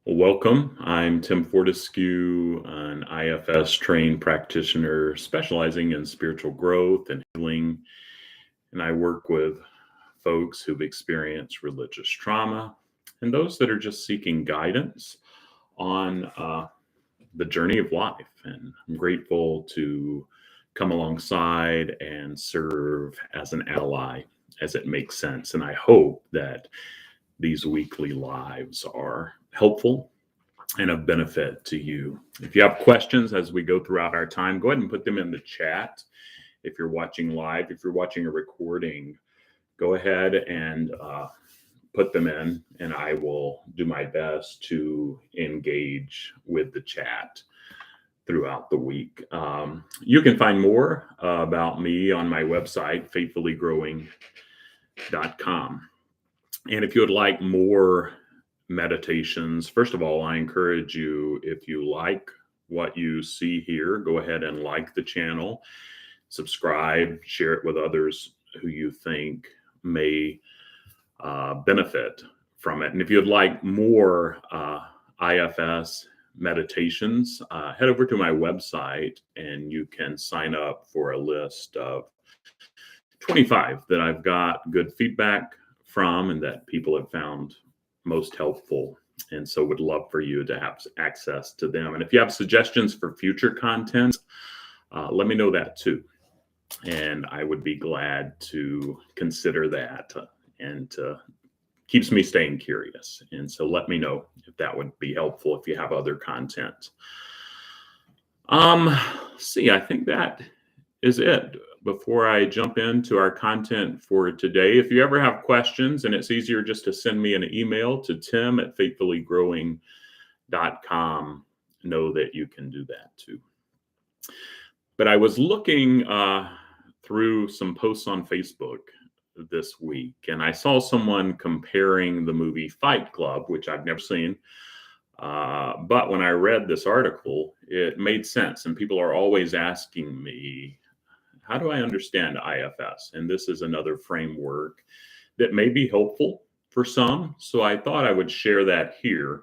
Welcome. I'm Tim Fortescue, an IFS trained practitioner specializing in spiritual growth and healing. And I work with folks who've experienced religious trauma and those that are just seeking guidance on the journey of life. And I'm grateful to come alongside and serve as an ally as it makes sense. And I hope that these weekly lives are helpful and of benefit to you. If you have questions as we go throughout our time, go ahead and put them in the chat. If you're watching live, if you're watching a recording, go ahead and put them in, and I will do my best to engage with the chat throughout the week. You can find more about me on my website, faithfullygrowing.com. And if you would like more meditations, first of all, I encourage you, if you like what you see here, go ahead and like the channel, subscribe, share it with others who you think may benefit from it. And if you'd like more IFS meditations, head over to my website and you can sign up for a list of 25 that I've got good feedback from and that people have found most helpful. And so would love for you to have access to them. And if you have suggestions for future content, let me know that too. And I would be glad to consider that, and keeps me staying curious. And so let me know if that would be helpful if you have other content. I think that is it. Before I jump into our content for today, if you ever have questions, and it's easier just to send me an email to tim@faithfullygrowing.com, know that you can do that too. But I was looking through some posts on Facebook this week, and I saw someone comparing the movie Fight Club, which I've never seen. But when I read this article, it made sense. And people are always asking me, how do I understand IFS? And this is another framework that may be helpful for some. So I thought I would share that here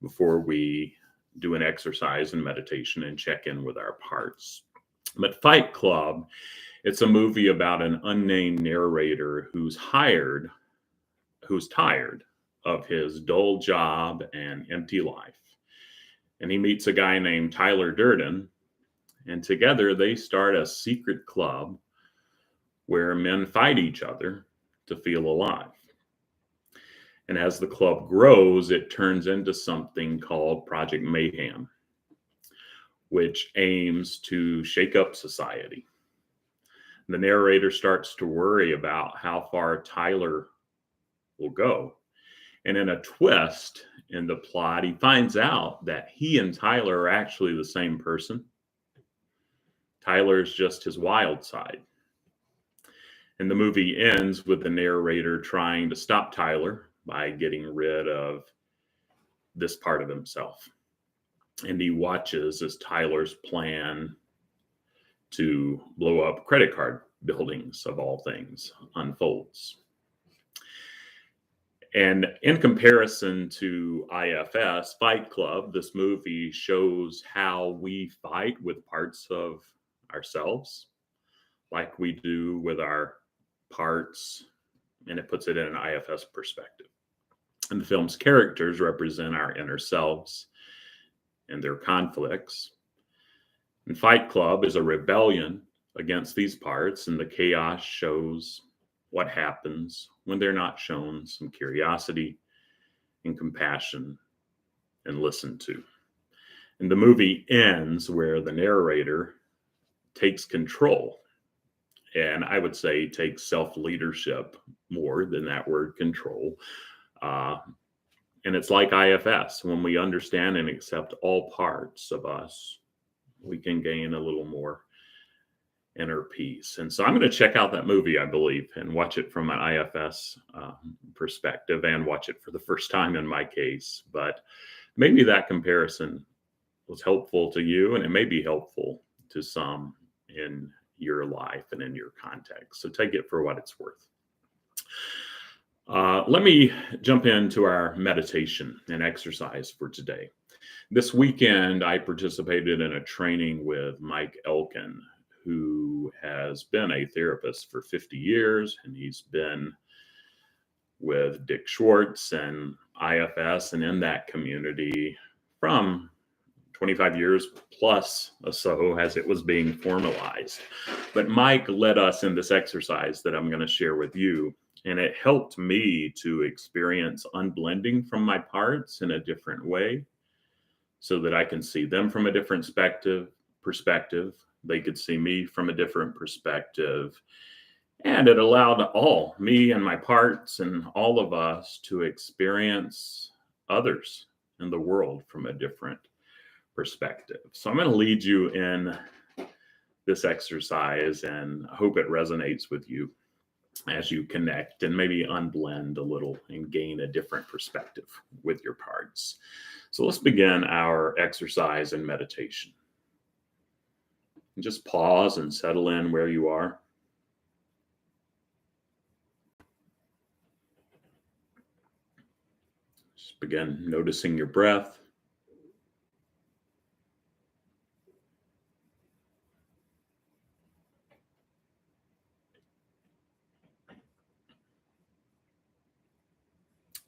before we do an exercise and meditation and check in with our parts. But Fight Club, it's a movie about an unnamed narrator who's tired of his dull job and empty life. And he meets a guy named Tyler Durden, and together they start a secret club where men fight each other to feel alive. And as the club grows, it turns into something called Project Mayhem, which aims to shake up society. The narrator starts to worry about how far Tyler will go. And in a twist in the plot, he finds out that he and Tyler are actually the same person. Tyler is just his wild side. And the movie ends with the narrator trying to stop Tyler by getting rid of this part of himself. And he watches as Tyler's plan to blow up credit card buildings, of all things, unfolds. And in comparison to IFS, Fight Club, this movie shows how we fight with parts of ourselves, like we do with our parts, and it puts it in an IFS perspective. And the film's characters represent our inner selves and their conflicts. And Fight Club is a rebellion against these parts, and the chaos shows what happens when they're not shown some curiosity and compassion and listened to. And the movie ends where the narrator takes control, and I would say takes self-leadership more than that word control. And it's like IFS. When we understand and accept all parts of us, we can gain a little more inner peace. And so I'm going to check out that movie, I believe, and watch it from an IFS perspective, and watch it for the first time in my case. But maybe that comparison was helpful to you, and it may be helpful to some in your life and in your context. So take it for what it's worth. Let me jump into our meditation and exercise for today. This weekend, I participated in a training with Mike Elkin, who has been a therapist for 50 years, and he's been with Dick Schwartz and IFS and in that community from 25 years plus or so as it was being formalized. But Mike led us in this exercise that I'm going to share with you. And it helped me to experience unblending from my parts in a different way so that I can see them from a different perspective. They could see me from a different perspective. And it allowed all, me and my parts and all of us, to experience others in the world from a different perspective. So I'm going to lead you in this exercise and I hope it resonates with you as you connect and maybe unblend a little and gain a different perspective with your parts. So let's begin our exercise and meditation. And just pause and settle in where you are. Just begin noticing your breath.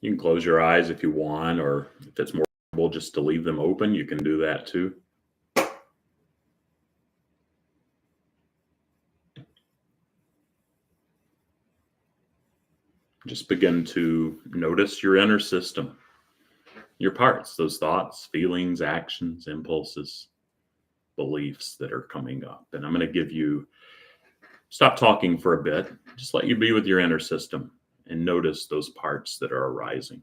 You can close your eyes if you want, or if it's more comfortable just to leave them open, you can do that too. Just begin to notice your inner system, your parts, those thoughts, feelings, actions, impulses, beliefs that are coming up. And I'm going to give you, stop talking for a bit, just let you be with your inner system and notice those parts that are arising.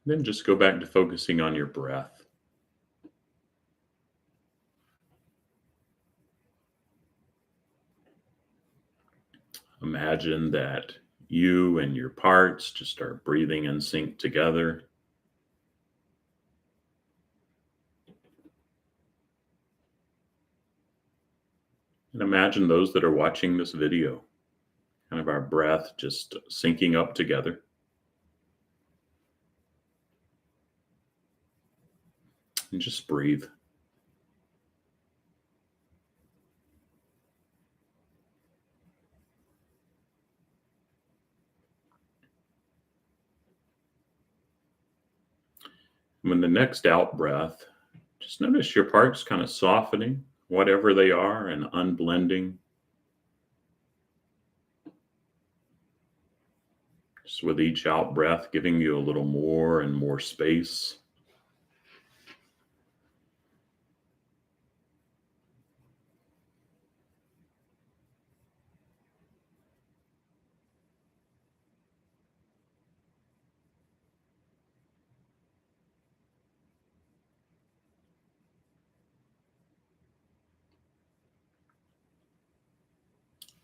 Then just go back to focusing on your breath. Imagine that you and your parts just are breathing in sync together. And imagine those that are watching this video, kind of our breath just syncing up together. And just breathe. When the next out breath, just notice your parts kind of softening, whatever they are, and unblending. Just with each out breath, giving you a little more and more space.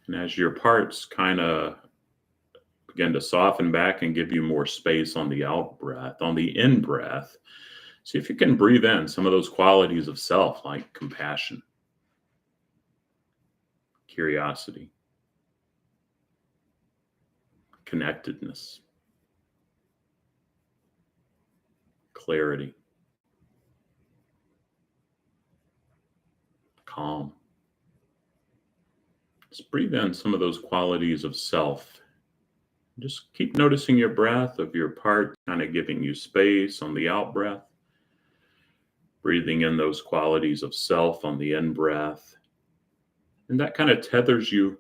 And as your parts kind of begin to soften back and give you more space on the out breath, on the in breath, see if you can breathe in some of those qualities of self like compassion, curiosity, connectedness, clarity, calm. Just breathe in some of those qualities of self. Just keep noticing your breath of your part, kind of giving you space on the out breath. Breathing in those qualities of self on the in breath. And that kind of tethers you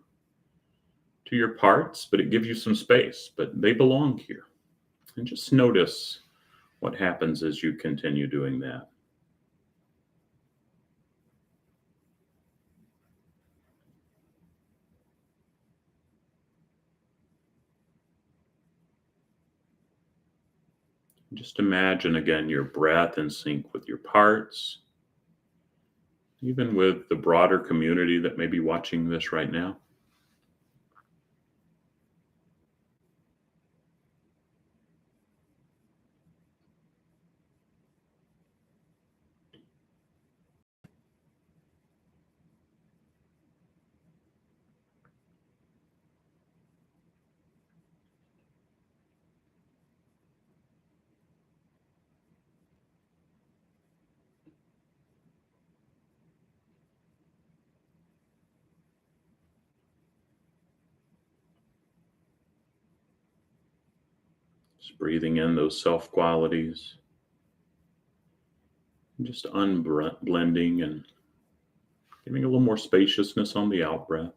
to your parts, but it gives you some space, but they belong here. And just notice what happens as you continue doing that. Just imagine again your breath in sync with your parts, even with the broader community that may be watching this right now. Just breathing in those self qualities, just unblending and giving a little more spaciousness on the out breath.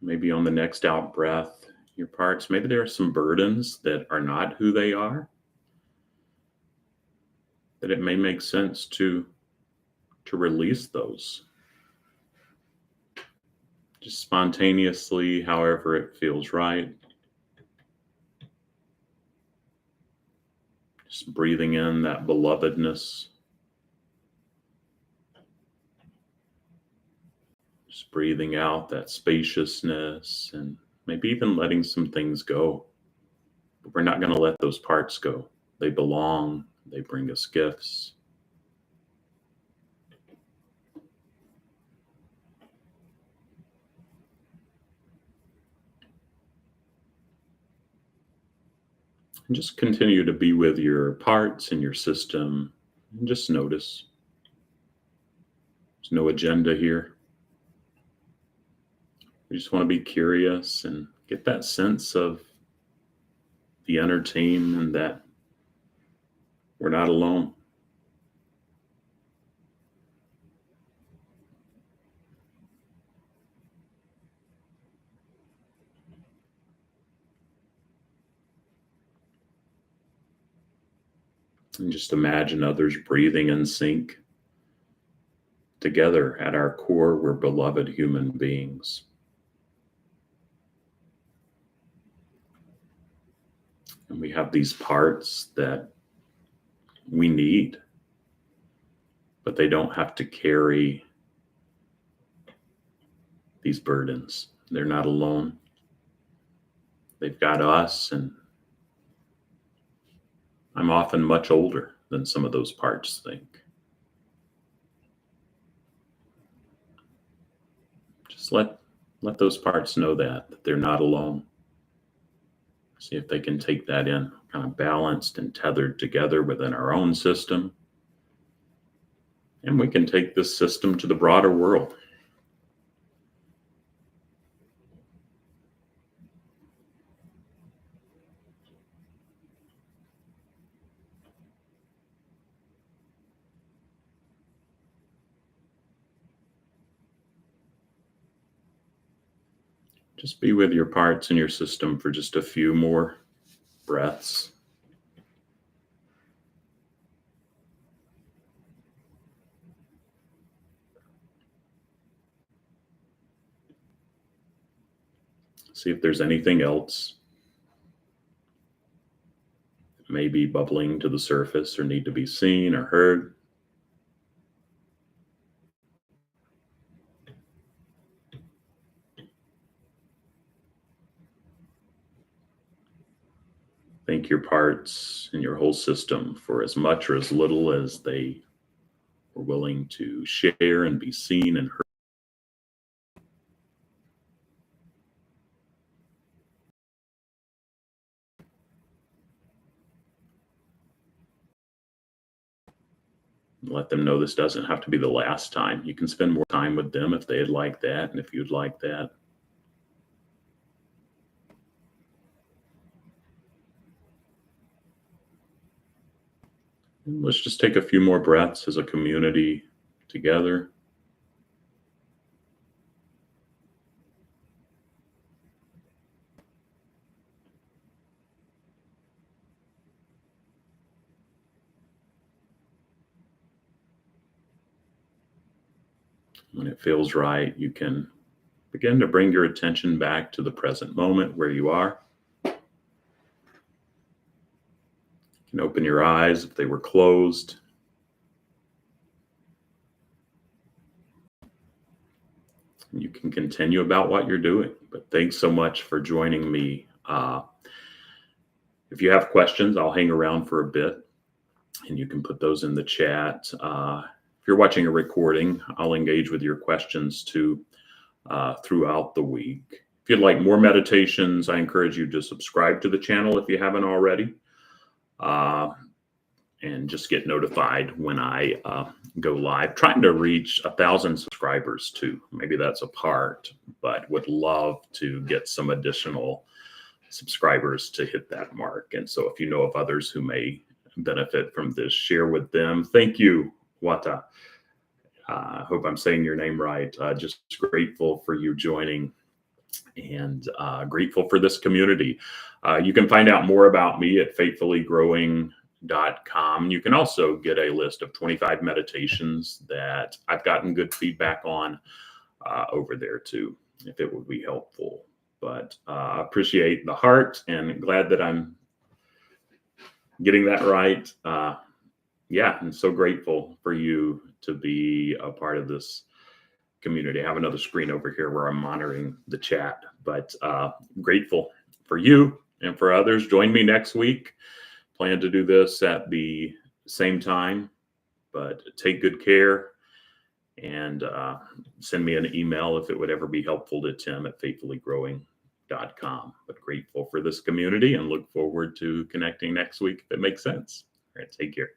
Maybe on the next out breath, your parts, maybe there are some burdens that are not who they are, that it may make sense to release those just spontaneously, however it feels right. Just breathing in that belovedness, just breathing out that spaciousness, and maybe even letting some things go. But we're not going to let those parts go. They belong, they bring us gifts. And just continue to be with your parts and your system and just notice. There's no agenda here. We just want to be curious and get that sense of the inner team and that we're not alone. And just imagine others breathing in sync. Together, at our core, we're beloved human beings. And we have these parts that we need, but they don't have to carry these burdens. They're not alone. They've got us, and I'm often much older than some of those parts think. Just let those parts know that they're not alone. See if they can take that in, kind of balanced and tethered together within our own system. And we can take this system to the broader world. Just be with your parts and your system for just a few more breaths. See if there's anything else that may be bubbling to the surface or need to be seen or heard. Thank your parts and your whole system for as much or as little as they were willing to share and be seen and heard. Let them know this doesn't have to be the last time. You can spend more time with them if they'd like that, and if you'd like that. And let's just take a few more breaths as a community together. When it feels right, you can begin to bring your attention back to the present moment where you are. You can open your eyes if they were closed. You can continue about what you're doing. But thanks so much for joining me. If you have questions, I'll hang around for a bit and you can put those in the chat. If you're watching a recording, I'll engage with your questions too throughout the week. If you'd like more meditations, I encourage you to subscribe to the channel if you haven't already. And just get notified when I go live. Trying to reach 1,000 subscribers too. Maybe that's a part, but would love to get some additional subscribers to hit that mark. And so if you know of others who may benefit from this, share with them. Thank you, Wata. I hope I'm saying your name right. Just grateful for you joining and grateful for this community. You can find out more about me at faithfullygrowing.com. You can also get a list of 25 meditations that I've gotten good feedback on over there too, if it would be helpful. But appreciate the heart and glad that I'm getting that right. Yeah, I'm so grateful for you to be a part of this community. I have another screen over here where I'm monitoring the chat, but grateful for you and for others. Join me next week. Plan to do this at the same time, but take good care and send me an email if it would ever be helpful to Tim at faithfullygrowing.com. But grateful for this community and look forward to connecting next week if it makes sense. All right, take care.